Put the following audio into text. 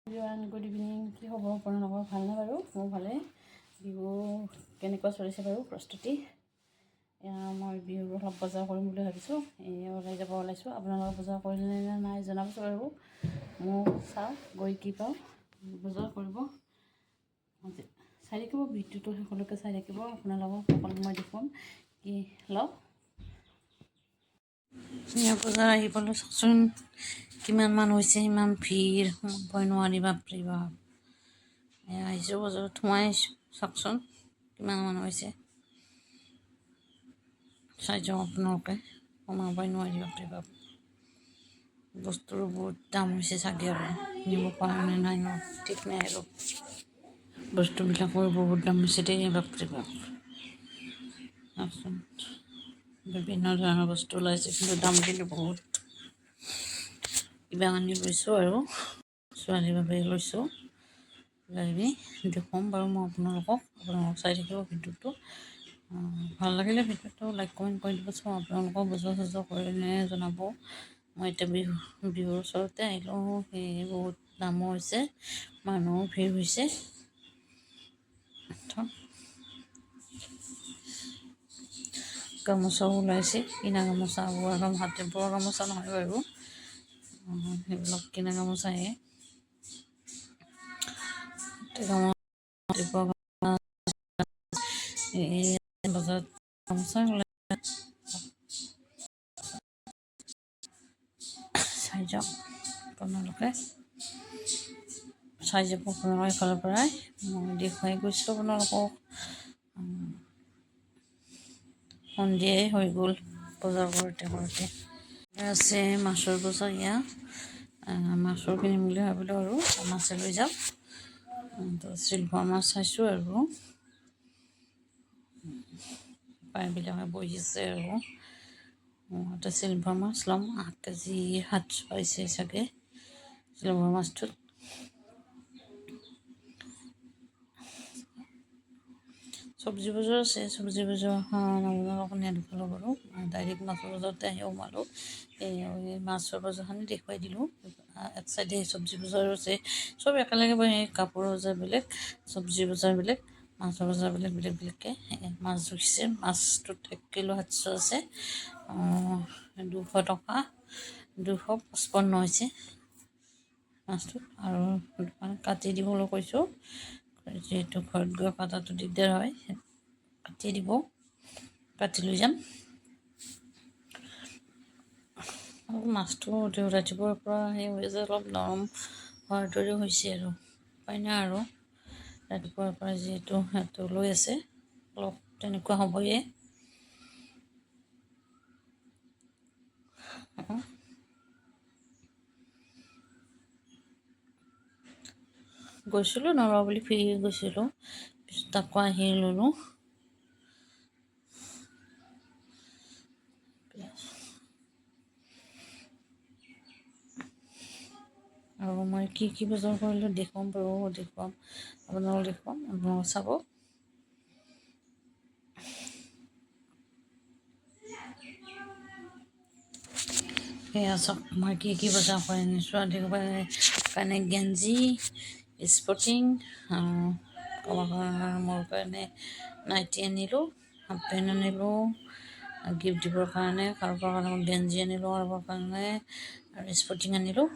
Good evening. কি খবৰ আপোনালোকৰ? ভালনে বাৰু? মোৰ ভালে। বিহু কেনেকুৱা চলিছে বাৰু প্ৰস্তুতি? মই বিহুৰ অলপ বজাৰ কৰিম বুলি ভাবিছোঁ। ওলাই যাব ওলাইছোঁ। আপোনালোকে বজাৰ কৰিলে নে নাই জনাবচোন বাৰু। মোক চাওঁ গৈ কি পাওঁ। বজাৰ কৰিব চাই থাকিব, ভিডিঅ'টো সকলোকে চাই থাকিব। আপোনালোকক সকলো মই দেখুৱাম কি লওক। বজাৰ আহি পালোঁ, চাওকচোন কিমান মানুহ হৈছে, ইমান ভিৰ, সোমাবই নোৱাৰি। বাপৰে বাপ, আহিছোঁ বজাৰত, সোমাই আহিছোঁ। চাওকচোন কিমান মানুহ হৈছে, চাই যাওঁ আপোনালোকে। সোমাবই নোৱাৰি, বাপৰে বাপ। বস্তুৰো বহুত দাম হৈছে চাগে, আৰু নিব পৰা নে নাই ন ঠিক নাই। আৰু বস্তুবিলাকৰ বহুত দাম হৈছে দেই, বাপৰে বাপ। চাওকচোন বিভিন্ন ধৰণৰ বস্তু ওলাইছে, কিন্তু দাম কিন্তু বহুত। কিবা আনি লৈছোঁ আৰু ছোৱালীৰ বাবে লৈছোঁ। কিবাকিবি দেখুৱাম বাৰু মই আপোনালোকক চাই থাকিব ভিডিঅ'টো। ভাল লাগিলে ভিডিঅ'টো লাইক কমেণ্ট কৰি দিবচোন। আপোনালোকক বজাৰ চজাৰ কৰিলে জনাব। মই এতিয়া বিহুৰ ওচৰতে আহিলোঁ, সেয়ে বহুত দামো হৈছে, মানুহো ভিৰ হৈছে। গামোচাও ওলাইছে, কিনা গামোচা, হাতে বোৱা গামোচা নহয় বাৰু, সেইবিলাক কিনা গামোচাহে। বজাৰত গামোচা চাই যাওক আপোনালোকে, চাই যাব আপোনালোকে এইফালৰ পৰাই। মই দেখুৱাই গৈছোঁ আপোনালোকক। সন্ধিয়াই হৈ গ'ল বজাৰ কৰোঁতে কৰোঁতে। আছে মাছৰ বজাৰ, মাছৰ কিনিম বুলি ভাবিলোঁ আৰু মাছে লৈ যাম। চিলভাৰ মাছ চাইছোঁ আৰু প্ৰায়বিলাকে বহিছে আৰু এটা চিলভাৰ মাছ ল'ম। 8 কেজি 700 পাইছে চাগে চিলভাৰ মাছটোত। চব্জি বজাৰ আছে, চব্জি বজাৰ আপোনালোকক নেদেখালোঁ বাৰু, ডাইৰেক্ট মাছৰ বজাৰতে আহি সোমালোঁ। এই মাছৰ বজাৰখিনি দেখুৱাই দিলোঁ। এক চাইডে চব্জি বজাৰো আছে, চব একেলগে বহি। কাপোৰৰ বজাৰ বেলেগ, চব্জি বজাৰ বেলেগ, মাছৰ বজাৰ বেলেগ বেলেগকৈ মাছ জুখিছে। মাছটোত 1 কিলো 700 আছে, 200 টকা, 255 হৈছে মাছটোত। আৰু কাটি দিবলৈ কৈছোঁ, যিহেতু ঘৰত গৈ কাটাটো দিগদাৰ হয়, কাটি দিব, কাটি লৈ যাম। মাছটো ৰাতিপুৱাৰ পৰা সেই হৈছে, অলপ নৰম হোৱাৰ দৰে হৈছে আৰু উপায় নাই আৰু ৰাতিপুৱাৰ পৰা যিহেতু সিহঁতে লৈ আছে, অলপ তেনেকুৱা হ'বয়ে। গৈছিলোঁ নলওঁ বুলি, ফ্ৰী গৈছিলোঁ, পিছত আকৌ আহি ল'লোঁ। আৰু মই কি বজাৰ কৰিলোঁ দেখুৱাম বাৰু, আপোনালোকক চাব। সেয়া চাওক মই কি বজাৰ কৰি আনিছোঁ। কাৰণে গেঞ্জি, স্পৰ্টিং, মোৰ কাৰণে নাইটি আনিলোঁ, হাফ পেণ্ট আনিলোঁ, গিফ্ট দিবৰ কাৰণে। কাৰোবাৰ কাৰণে গেঞ্জি আনিলোঁ, কাৰোবাৰ কাৰণে আৰু স্পৰ্টিং আনিলোঁ।